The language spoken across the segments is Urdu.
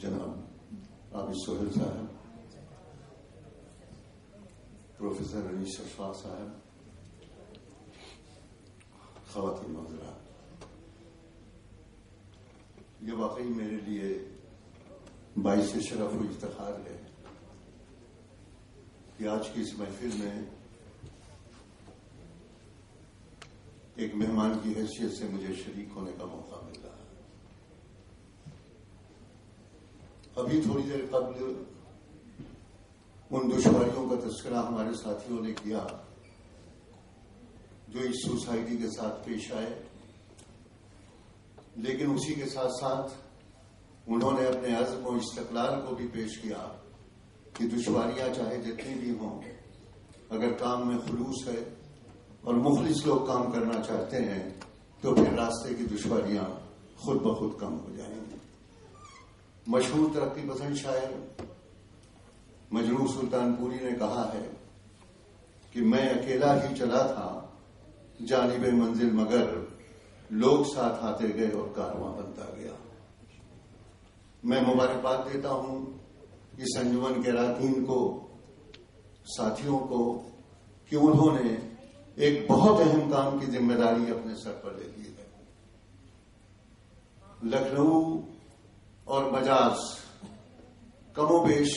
جناب عابد سہیل صاحب، پروفیسر انیس اشفاق صاحب، خواتین حضرات، یہ واقعی میرے لیے باعث شرف و افتخار ہے کہ آج کی اس محفل میں ایک مہمان کی حیثیت سے مجھے شریک ہونے کا موقع مل رہا ہے۔ ابھی تھوڑی دیر قبل ان دشواریوں کا تذکرہ ہمارے ساتھیوں نے کیا جو اس سوسائٹی کے ساتھ پیش آئے، لیکن اسی کے ساتھ ساتھ انہوں نے اپنے عزم و استقلال کو بھی پیش کیا کہ دشواریاں چاہے جتنی بھی ہوں، اگر کام میں خلوص ہے اور مخلص لوگ کام کرنا چاہتے ہیں تو پھر راستے کی دشواریاں خود بخود کم ہو جائیں گی۔ مشہور ترقی پسند شاعر مجروح سلطان پوری نے کہا ہے کہ میں اکیلا ہی چلا تھا جانب منزل، مگر لوگ ساتھ آتے گئے اور کارواں بنتا گیا۔ میں مبارکباد دیتا ہوں اس انجمن کے اراکین کو، ساتھیوں کو، کہ انہوں نے ایک بہت اہم کام کی ذمہ داری اپنے سر پر لے لی ہے۔ لکھنؤ اور مجاز کم و بیش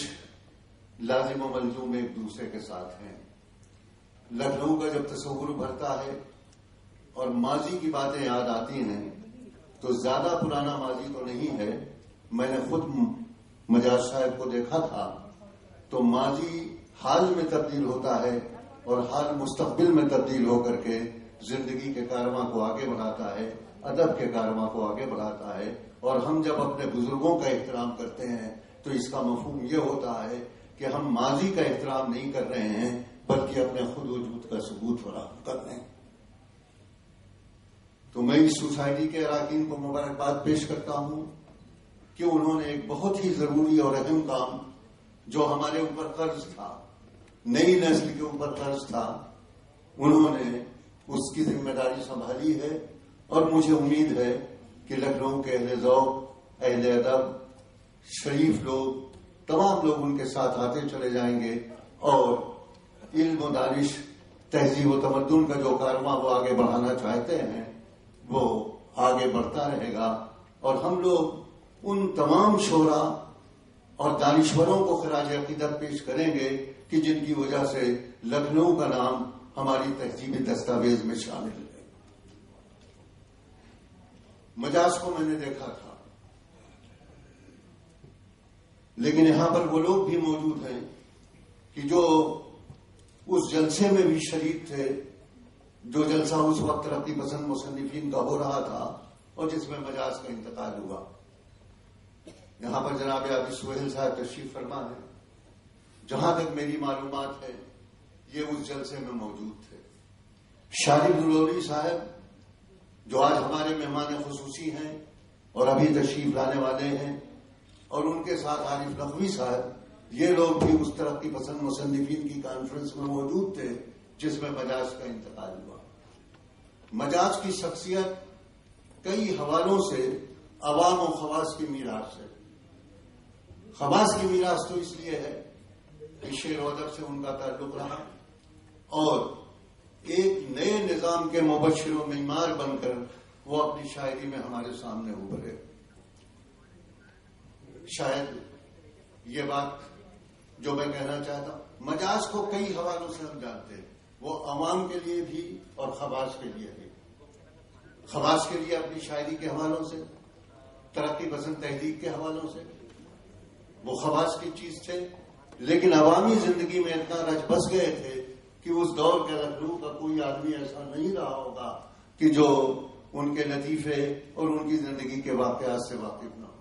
لازم و ملزوم ایک دوسرے کے ساتھ ہیں۔ لکھنؤ کا جب تصور بھرتا ہے اور ماضی کی باتیں یاد آتی ہیں تو زیادہ پرانا ماضی تو نہیں ہے۔ میں نے خود مجاز صاحب کو دیکھا تھا تو ماضی حال میں تبدیل ہوتا ہے اور حال مستقبل میں تبدیل ہو کر کے زندگی کے کارواں کو آگے بڑھاتا ہے، ادب کے کارواں کو آگے بڑھاتا ہے۔ اور ہم جب اپنے بزرگوں کا احترام کرتے ہیں تو اس کا مفہوم یہ ہوتا ہے کہ ہم ماضی کا احترام نہیں کر رہے ہیں بلکہ اپنے خود وجود کا ثبوت فراہم کر رہے ہیں۔ تو میں اس سوسائٹی کے اراکین کو مبارکباد پیش کرتا ہوں کہ انہوں نے ایک بہت ہی ضروری اور اہم کام جو ہمارے اوپر قرض تھا، نئی نسل کے اوپر قرض تھا، انہوں نے اس کی ذمہ داری سنبھالی ہے۔ اور مجھے امید ہے کہ لکھنؤ کے اہل ذوق، اہل ادب، شریف لوگ، تمام لوگ ان کے ساتھ آتے چلے جائیں گے اور علم و دانش، تہذیب و تمدن کا جو کارواں وہ آگے بڑھانا چاہتے ہیں وہ آگے بڑھتا رہے گا۔ اور ہم لوگ ان تمام شعراء اور دانشوروں کو خراج عقیدت پیش کریں گے کہ جن کی وجہ سے لکھنؤ کا نام ہماری تہذیبی دستاویز میں شامل ہے۔ مجاز کو میں نے دیکھا تھا، لیکن یہاں پر وہ لوگ بھی موجود ہیں کہ جو اس جلسے میں بھی شریک تھے، جو جلسہ اس وقت ترقی پسند مصنفین کا ہو رہا تھا اور جس میں مجاز کا انتقال ہوا۔ یہاں پر جناب عابد سہیل صاحب تشریف فرما ہے، جہاں تک میری معلومات ہے یہ اس جلسے میں موجود تھے۔ شارف نورانی صاحب جو آج ہمارے مہمان خصوصی ہیں اور ابھی تشریف لانے والے ہیں، اور ان کے ساتھ عارف نقوی صاحب، یہ لوگ بھی اس ترقی پسند مصنفین کی کانفرنس میں موجود تھے جس میں مجاز کا انتقال ہوا۔ مجاز کی شخصیت کئی حوالوں سے عوام و خواص کی میراث ہے۔ خواص کی میراث تو اس لیے ہے کہ شعر و ادب سے ان کا تعلق رہا اور ایک نئے نظام کے مبشر و معمار بن کر وہ اپنی شاعری میں ہمارے سامنے ابھرے۔ شاید یہ بات جو میں کہنا چاہتا ہوں، مجاز کو کئی حوالوں سے ہم جانتے ہیں، وہ عوام کے لیے بھی اور خواص کے لیے بھی۔ خواص کے لیے اپنی شاعری کے حوالوں سے، ترقی پسند تحریک کے حوالوں سے، وہ خواص کی چیز تھے، لیکن عوامی زندگی میں اتنا رچ بس گئے تھے کہ اس دور کے لکھنؤ کا کوئی آدمی ایسا نہیں رہا ہوگا کہ جو ان کے لطیفے اور ان کی زندگی کے واقعات سے واقف نہ ہو۔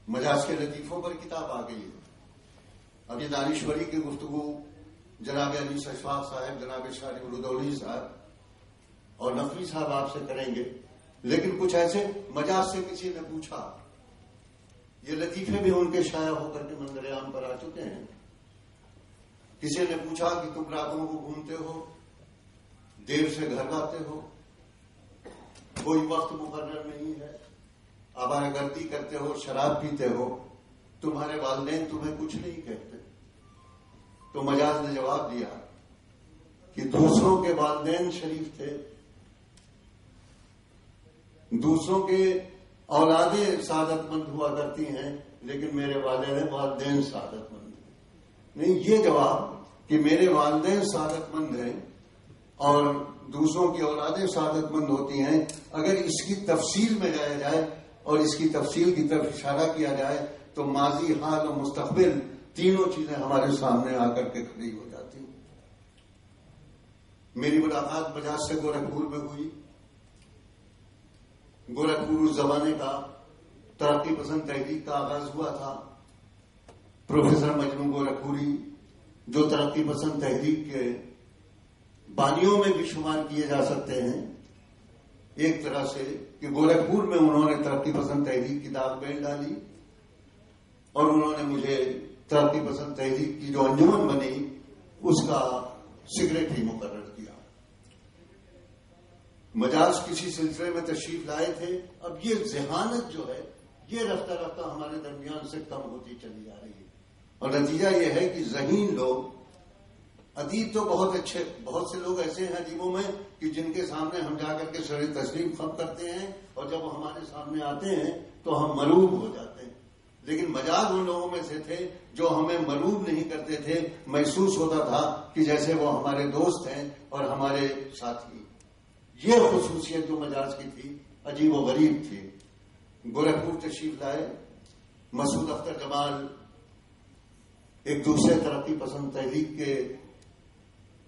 مجاز کے لطیفوں پر کتاب آ گئی ہے۔ ابھی دانشوری کی گفتگو جناب انیس اشفاق صاحب، جناب شارف رودولی صاحب اور نقوی صاحب آپ سے کریں گے، لیکن کچھ ایسے مجاز سے کسی نے پوچھا، یہ لطیفے بھی ان کے شائع ہو کر کے منظر عام پر آ چکے ہیں۔ کسی نے پوچھا کہ تم راتوں کو گھومتے ہو، دیر سے گھر آتے ہو، کوئی وقت مقرر نہیں ہے، آوارگردی کرتے ہو، شراب پیتے ہو، تمہارے والدین تمہیں کچھ نہیں کہتے. تو مجاز نے جواب دیا کہ دوسروں کے والدین شریف تھے، دوسروں کے اولادیں سعادت مند ہوا کرتی ہیں، لیکن میرے والدین سعادت مند ہیں. نہیں، یہ جواب کہ میرے والدین سعادت مند ہیں اور دوسروں کی اولادیں سعادت مند ہوتی ہیں، اگر اس کی تفصیل میں جایا جائے اور اس کی تفصیل کی طرف اشارہ کیا جائے تو ماضی، حال اور مستقبل تینوں چیزیں ہمارے سامنے آ کر کے کھڑی ہو جاتی ہیں. میری ملاقات مجاز سے گورکھپور میں ہوئی. گورکھپور اس زمانے کا ترقی پسند تحریک کا آغاز ہوا تھا. پروفیسر مجنو گورکھپوری جو ترقی پسند تحریک کے بانیوں میں بھی شمار کیے جا سکتے ہیں ایک طرح سے، کہ گورکھپور میں انہوں نے ترقی پسند تحریک کی داغ بیل ڈالی اور انہوں نے مجھے ترقی پسند تحریک کی جو انجمن بنی اس کا سیکریٹری مقرر کیا. مجاز کسی سلسلے میں تشریف لائے تھے. اب یہ ذہانت جو ہے یہ رفتہ رفتہ ہمارے درمیان سے کم ہوتی چلی جا رہی ہے، اور نتیجہ یہ ہے کہ ذہین لوگ، ادیب تو بہت اچھے، بہت سے لوگ ایسے ہیں ادیبوں میں کہ جن کے سامنے ہم جا کر کے سر تسلیم خم کرتے ہیں اور جب وہ ہمارے سامنے آتے ہیں تو ہم ملوب ہو جاتے ہیں. لیکن مجاز ان لوگوں میں سے تھے جو ہمیں ملوب نہیں کرتے تھے. محسوس ہوتا تھا کہ جیسے وہ ہمارے دوست ہیں اور ہمارے ساتھی. یہ خصوصیت جو مجاز کی تھی عجیب و غریب تھی. گورکھپور تشریف لائے. مسعود اختر جمال ایک دوسرے ترقی پسند تحریک کے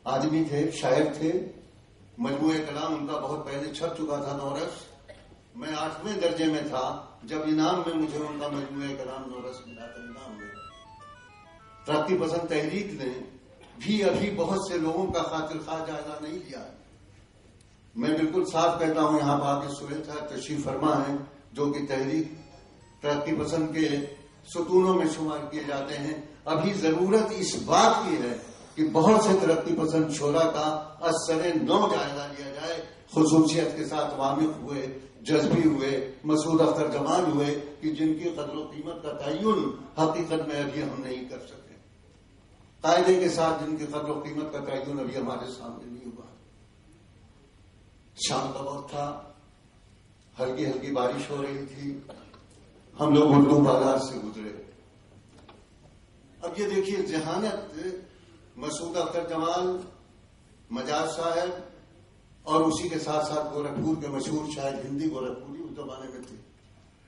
آدمی تھے، شاعر تھے. مجموعہ کلام ان کا بہت پہلے چھپ چکا تھا، نورس. میں 8ویں درجے میں تھا جب انعام میں مجھے ان کا مجموعہ کلام نورس ملا تھا. انعام میں ترقی پسند تحریک نے بھی ابھی بہت سے لوگوں کا خاطر خواہ جائزہ نہیں لیا. میں بالکل صاف کہتا ہوں، یہاں پر آگے سہیل صاحب تشریف فرما ہے جو کہ تحریک ترقی پسند کے ستونوں میں شمار کیے جاتے ہیں. ابھی ضرورت اس بات کی ہے کہ بہت سے ترقی پسند شعراء کا اثر نو جائزہ لیا جائے. خصوصیت کے ساتھ وامق ہوئے، جذبی ہوئے، مسعود اختر جمال ہوئے کہ جن کی قدر و قیمت کا تعین حقیقت میں ابھی ہم نہیں کر سکے. قاعدے کے ساتھ جن کی قدر و قیمت کا تعین ابھی ہمارے سامنے نہیں ہوا. شام کا وقت تھا، ہلکی ہلکی بارش ہو رہی تھی. ہم لوگ اردو بازار سے گزرے. اب یہ دیکھیے ذہانت، مسعود اختر جمال، مجاز صاحب اور اسی کے ساتھ ساتھ گورکھپور کے مشہور شاعر ہندی گورکھپوری اس زمانے میں تھے،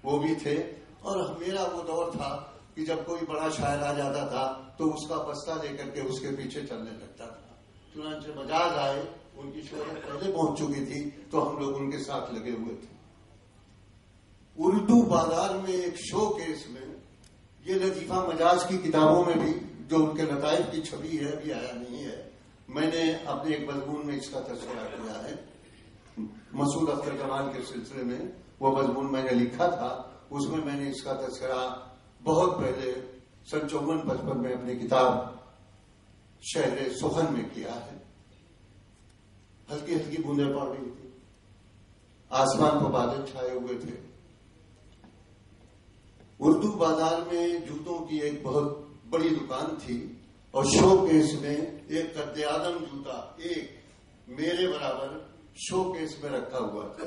وہ بھی تھے. اور میرا وہ دور تھا کہ جب کوئی بڑا شاعر آ جاتا تھا تو اس کا بستہ لے کر کے اس کے پیچھے چلنے لگتا تھا. چنانچہ مجاز آئے، ان کی شہرت پہلے پہنچ چکی تھی تو ہم لوگ ان کے ساتھ لگے ہوئے تھے. اردو بازار میں ایک شو کیس میں یہ لطیفہ مجاز کی کتابوں میں بھی جو ان کے لطائف کی چھوی ہے ابھی آیا نہیں ہے. میں نے اپنے ایک مضمون میں اس کا تذکرہ کیا ہے. مسعود اختر جمال کے سلسلے میں وہ مضمون میں نے لکھا تھا، اس میں میں نے اس کا تذکرہ بہت پہلے سن 54-55 میں اپنی کتاب شہر سخن میں کیا ہے. ہلکی ہلکی بوندیں پڑ رہی تھی، آسمان پر بادل چھائے ہوئے تھے. اردو بازار میں جوتوں کی ایک بہت بڑی دکان تھی اور شو کیس میں ایک قد آدم جوتا ایک میرے برابر شو کیس میں رکھا ہوا تھا.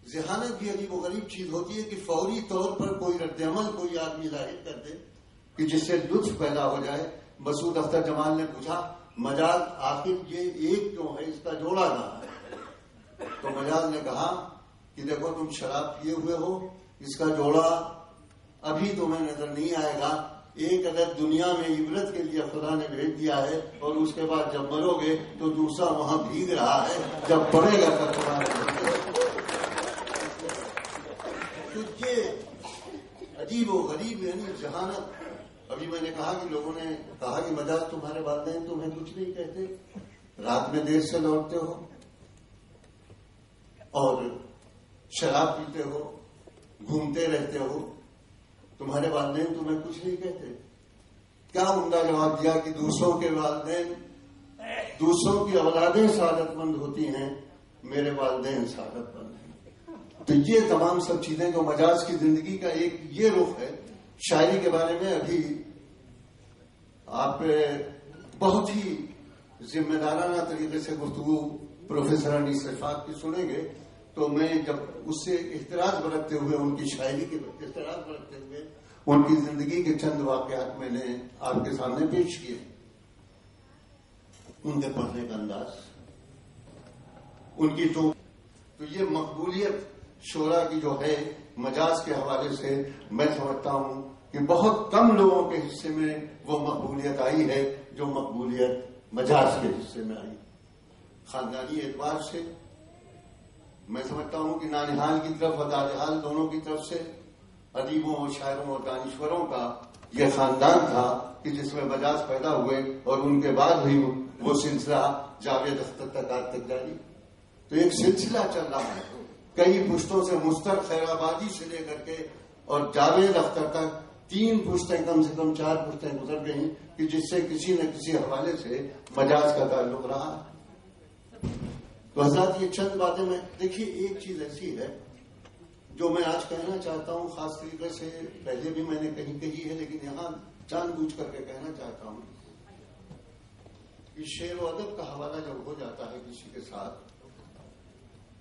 ذہانت بھی عجیب و غریب چیز ہوتی ہے کہ فوری طور پر کوئی رد عمل کوئی آدمی ظاہر کر دے کہ جس سے لطف پیدا ہو جائے. مسعود اختر جمال نے پوچھا، مجاز آخر یہ ایک کیوں ہے، اس کا جوڑا کہاں ہے؟ تو مجاز نے کہا کہ دیکھو تم شراب پیے ہوئے ہو، اس کا جوڑا ابھی تمہیں نظر نہیں آئے گا. ایک عدد دنیا میں عبرت کے لیے خدا نے بھیج دیا ہے اور اس کے بعد جب مرو گے تو دوسرا وہاں بھیگ رہا ہے، جب پڑے گا تب تمہارا. تو یہ عجیب و غریب یعنی ذہانت. ابھی میں نے کہا کہ لوگوں نے کہا کہ مجاز تمہارے والدین تمہیں کچھ نہیں کہتے، رات میں دیر سے لوٹتے ہو اور شراب پیتے ہو، گھومتے رہتے ہو، تمہارے والدین تمہیں کچھ نہیں کہتے. کیا عمدہ جواب دیا کہ دوسروں کے والدین، دوسروں کی اولادیں سعادت مند ہوتی ہیں، میرے والدین سعادت مند ہیں. تو یہ تمام سب چیزیں جو مجاز کی زندگی کا ایک یہ رخ ہے. شاعری کے بارے میں ابھی آپ بہت ہی ذمہ دارانہ طریقے سے گفتگو پروفیسر انیس رفاق کی سنیں گے، تو میں جب اس سے احتراز برتتے ہوئے ان کی شاعری کے احتراز برتتے ہوئے ان کی زندگی کے چند واقعات میں نے آپ کے سامنے پیش کیے. ان کے پڑھنے کا انداز، ان کی تو یہ مقبولیت شعرا کی جو ہے مجاز کے حوالے سے میں سمجھتا ہوں کہ بہت کم لوگوں کے حصے میں وہ مقبولیت آئی ہے جو مقبولیت مجاز کے حصے میں آئی. خاندانی اعتبار سے میں سمجھتا ہوں کہ نانحال کی طرف اور دادحال دونوں کی طرف سے ادیبوں اور شاعروں اور دانشوروں کا یہ خاندان تھا کہ جس میں مجاز پیدا ہوئے اور ان کے بعد بھی وہ سلسلہ جاوید اختر تک آج تک جاری. تو ایک سلسلہ چل رہا ہے کئی پشتوں سے مستر خیر آبادی سے لے کر کے اور جاوید اختر تک 3 پشتیں کم سے کم 4 پشتیں گزر گئی کہ جس سے کسی نہ کسی حوالے سے مجاز کا تعلق رہا. تو حضرات یہ چند باتیں میں دیکھیے ایک چیز ایسی ہے جو میں آج کہنا چاہتا ہوں، خاص طریقے سے پہلے بھی میں نے کہیں کہی ہے لیکن یہاں جان بوجھ کر کے کہنا چاہتا ہوں کہ شعر و ادب کا حوالہ جب ہو جاتا ہے کسی کے ساتھ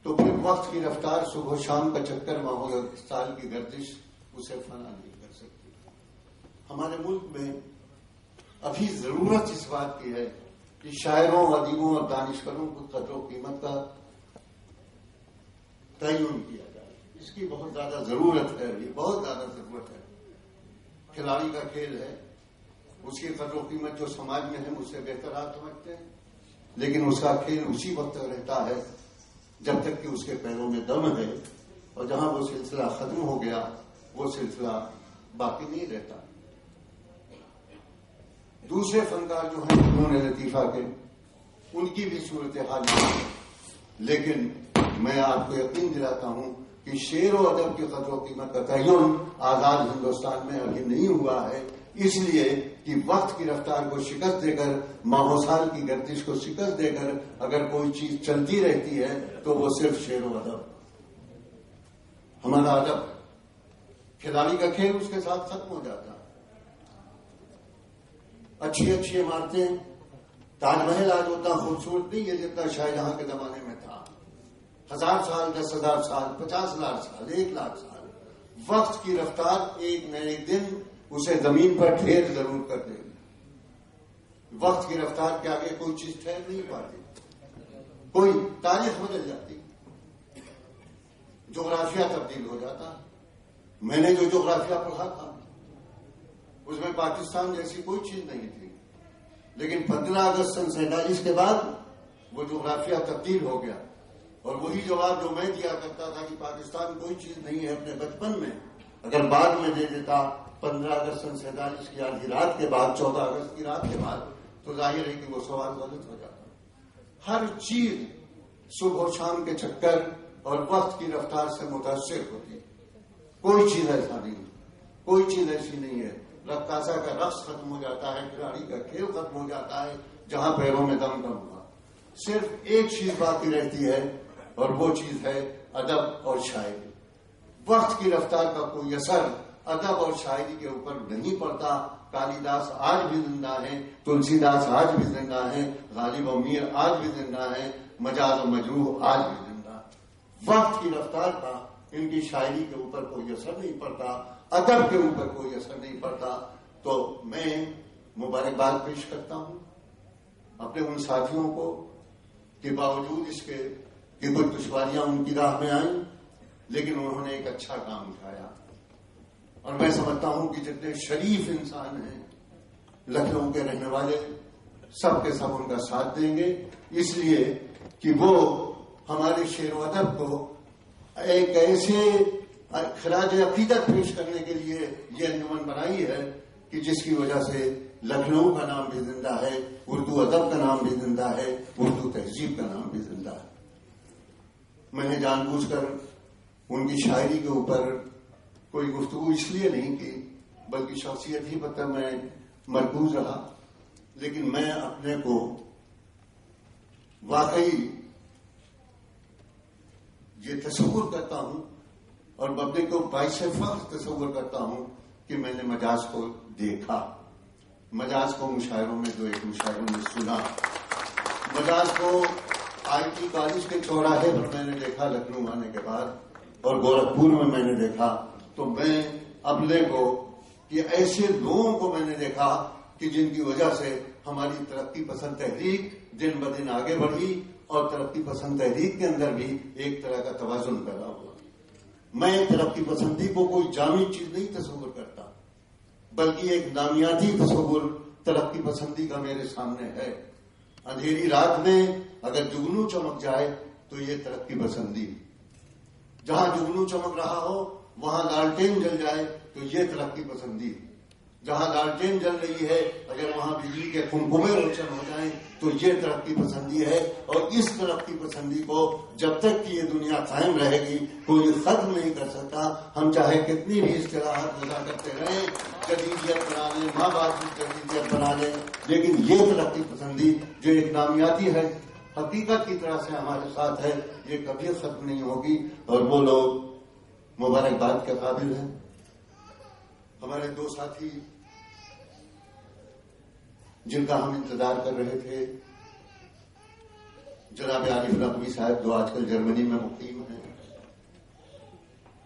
تو پھر وقت کی رفتار، صبح و شام کا چکر، ماحول سال کی گردش اسے فنا نہیں کر سکتی. ہمارے ملک میں ابھی ضرورت اس بات کی ہے کہ شاعروں، ادیبوں اور دانشوروں کو قدر و قیمت کا تعین کیا جائے. اس کی بہت زیادہ ضرورت ہے، یہ بہت زیادہ ضرورت ہے. کھلاڑی کا کھیل ہے، اس کی قدر و قیمت جو سماج میں ہے مجھ سے بہتر آپ سمجھتے ہیں، لیکن اس کا کھیل اسی وقت رہتا ہے جب تک کہ اس کے پیروں میں دم ہے، اور جہاں وہ سلسلہ ختم ہو گیا وہ سلسلہ باقی نہیں رہتا. دوسرے فنکار جو ہیں فنون لطیفہ کے، ان کی بھی صورتحال نہیں ہے، لیکن میں آپ کو یقین دلاتا ہوں کہ شعر و ادب کی قدر و قیمت کا تعین آزاد ہندوستان میں ابھی نہیں ہوا ہے، اس لیے کہ وقت کی رفتار کو شکست دے کر، ماحول کی گردش کو شکست دے کر اگر کوئی چیز چلتی رہتی ہے تو وہ صرف شعر و ادب. ہمارا ادب، کھلاڑی کا کھیل اس کے ساتھ ختم ہو جاتا. اچھی اچھی عمارتیں، تاج محل آج اتنا خوبصورت نہیں ہے جتنا شاہجہاں کے زمانے میں تھا. 1000 سال، 10,000 سال، 50,000 سال، 1,00,000 سال، وقت کی رفتار ایک نہ ایک دن اسے زمین پر ڈھیر ضرور کر دے گی. وقت کی رفتار کے آگے کوئی چیز ٹھہر نہیں پاتی، کوئی تاریخ بدل جاتی، جغرافیہ تبدیل ہو جاتا. میں نے جو جغرافیہ پڑھا تھا اس میں پاکستان جیسی کوئی چیز نہیں تھی، لیکن 15 اگست سن 47 کے بعد وہ جغرافیہ تبدیل ہو گیا. اور وہی جواب جو میں دیا کرتا تھا کہ پاکستان کوئی چیز نہیں ہے اپنے بچپن میں، اگر بعد میں دے دیتا 15 اگست سن 47 کی آدھی رات کے بعد، 14 اگست کی رات کے بعد، تو ظاہر ہے کہ وہ سوال غلط ہو جاتا. ہر چیز صبح و شام کے چکر اور وقت کی رفتار سے متاثر ہوتی. کوئی چیز ایسا نہیں، کوئی چیز ایسی نہیں ہے. رقاصہ کا رقص ختم ہو جاتا ہے، کھلاڑی کا کھیل ختم ہو جاتا ہے جہاں پیروں میں دم کم ہوا. صرف ایک چیز باقی رہتی ہے اور وہ چیز ہے ادب اور شاعری. وقت کی رفتار کا کوئی اثر ادب اور شاعری کے اوپر نہیں پڑتا. کالی داس آج بھی زندہ ہیں، تلسی داس آج بھی زندہ ہیں، غالب و میر آج بھی زندہ ہیں، مجاز و مجروح آج بھی زندہ. وقت کی رفتار کا ان کی شاعری کے اوپر کوئی اثر نہیں پڑتا، ادب کے اوپر کوئی اثر نہیں پڑتا. تو میں مبارکباد پیش کرتا ہوں اپنے ان ساتھیوں کو کہ باوجود اس کے کہ کچھ دشواریاں ان کی راہ میں آئیں لیکن انہوں نے ایک اچھا کام اٹھایا. اور میں سمجھتا ہوں کہ جتنے شریف انسان ہیں لکھنؤ کے رہنے والے سب کے سب ان کا ساتھ دیں گے، اس لیے کہ وہ ہمارے شعر و ادب کو ایک ایسے خراج عقیدت پیش کرنے کے لیے یہ انجمن بنائی ہے کہ جس کی وجہ سے لکھنؤ کا نام بھی زندہ ہے، اردو ادب کا نام بھی زندہ ہے، اردو تہذیب کا نام بھی زندہ ہے. میں نے جان بوجھ کر ان کی شاعری کے اوپر کوئی گفتگو اس لیے نہیں کی بلکہ شخصیت ہی پر میں مرکوز رہا، لیکن میں اپنے کو واقعی یہ تصور کرتا ہوں اور میں اپنے کو باعث فخر تصور کرتا ہوں کہ میں نے مجاز کو دیکھا، مجاز کو مشاعروں میں جو ایک مشاعروں میں سنا، مجاز کو آئی ٹی کالج کے چوراہے پر میں نے دیکھا لکھنؤ آنے کے بعد، اور گورکھپور میں نے دیکھا، تو میں اپنے کو کہ ایسے لوگوں کو میں نے دیکھا کہ جن کی وجہ سے ہماری ترقی پسند تحریک دن بدن آگے بڑھی، اور ترقی پسند تحریک کے اندر بھی ایک طرح کا توازن پیدا ہوا۔ میں ترقی پسندی کو کوئی جامع چیز نہیں تصور کرتا، بلکہ ایک نامیاتی تصور ترقی پسندی کا میرے سامنے ہے۔ اندھیری رات میں اگر جگنو چمک جائے تو یہ ترقی پسندی، جہاں جگنو چمک رہا ہو وہاں لالٹین جل جائے تو یہ ترقی پسندی، جہاں لالٹین جل رہی ہے اگر وہاں بجلی کے کمکمے روشن ہو جائیں تو یہ ترقی پسندی ہے۔ اور اس ترقی پسندی کو جب تک کہ یہ دنیا قائم رہے گی کوئی ختم نہیں کر سکتا، ہم چاہے کتنی بھی اصطلاحات وضع کرتے رہیں، جدیدیت بنا لیں، ماں باپ کی جدیدیت بنا لیں، لیکن یہ ترقی پسندی جو ایک نامیاتی ہے، حقیقت کی طرح سے ہمارے ساتھ ہے، یہ کبھی ختم نہیں ہوگی۔ اور وہ لوگ مبارکباد کے قابل ہیں۔ ہمارے دو ساتھی جن کا ہم انتظار کر رہے تھے، جناب عارف نقوی صاحب جو آج کل جرمنی میں مقیم ہیں،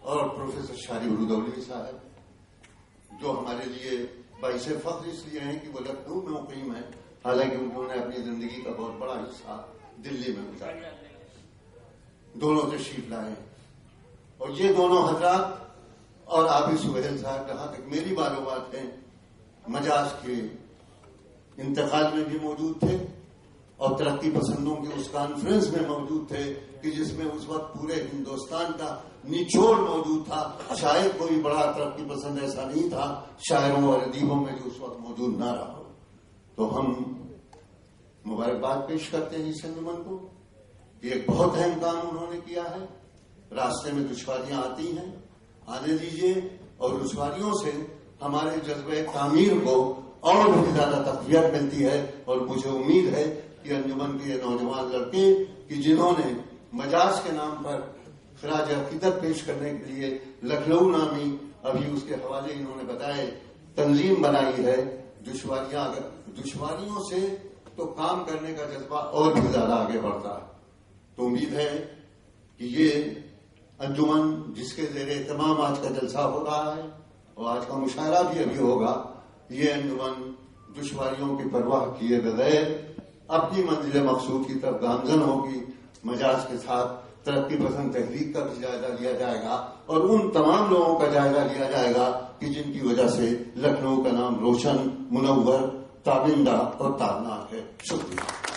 اور پروفیسر شارف رودولی صاحب جو ہمارے لیے باعث فخر اس لیے ہیں کہ وہ لکھنؤ میں مقیم ہیں، حالانکہ انہوں نے اپنی زندگی کا بہت بڑا حصہ دلی میں گزارا، دونوں تشریف لائے، اور یہ دونوں حضرات اور عابد سہیل صاحب جہاں تک میری معلومات ہے مجاز کے انتقال میں بھی موجود تھے، اور ترقی پسندوں کے اس کانفرنس میں موجود تھے کہ جس میں اس وقت پورے ہندوستان کا نچوڑ موجود تھا۔ شاید کوئی بڑا ترقی پسند ایسا نہیں تھا شاعروں اور ادیبوں میں جو اس وقت موجود نہ رہا ہو۔ تو ہم مبارکباد پیش کرتے ہیں اس انجمن کو، یہ ایک بہت اہم کام انہوں نے کیا ہے۔ راستے میں دشواریاں آتی ہیں، آنے دیجیے، اور دشواریوں سے ہمارے جذبہ تعمیر کو اور بھی زیادہ تقویت ملتی ہے۔ اور مجھے امید ہے کہ انجمن کے یہ نوجوان لڑکے کہ جنہوں نے مجاز کے نام پر خراج عقیدت پیش کرنے کے لیے لکھنؤ نامی ابھی اس کے حوالے انہوں نے بتائے تنظیم بنائی ہے، دشواریوں سے تو کام کرنے کا جذبہ اور بھی زیادہ آگے بڑھتا ہے۔ تو امید ہے کہ یہ انجمن جس کے زیر اہتمام آج کا جلسہ ہو رہا ہے اور آج کا مشاعرہ بھی ابھی ہوگا، یہ انجمن دشواریوں کی پرواہ کیے بغیر اپنی منزل مقصود کی طرف گامزن ہوگی۔ مجاز کے ساتھ ترقی پسند تحریک کا بھی جائزہ لیا جائے گا، اور ان تمام لوگوں کا جائزہ لیا جائے گا کہ جن کی وجہ سے لکھنؤ کا نام روشن، منور، تابندہ اور تابناک ہے۔ شکریہ۔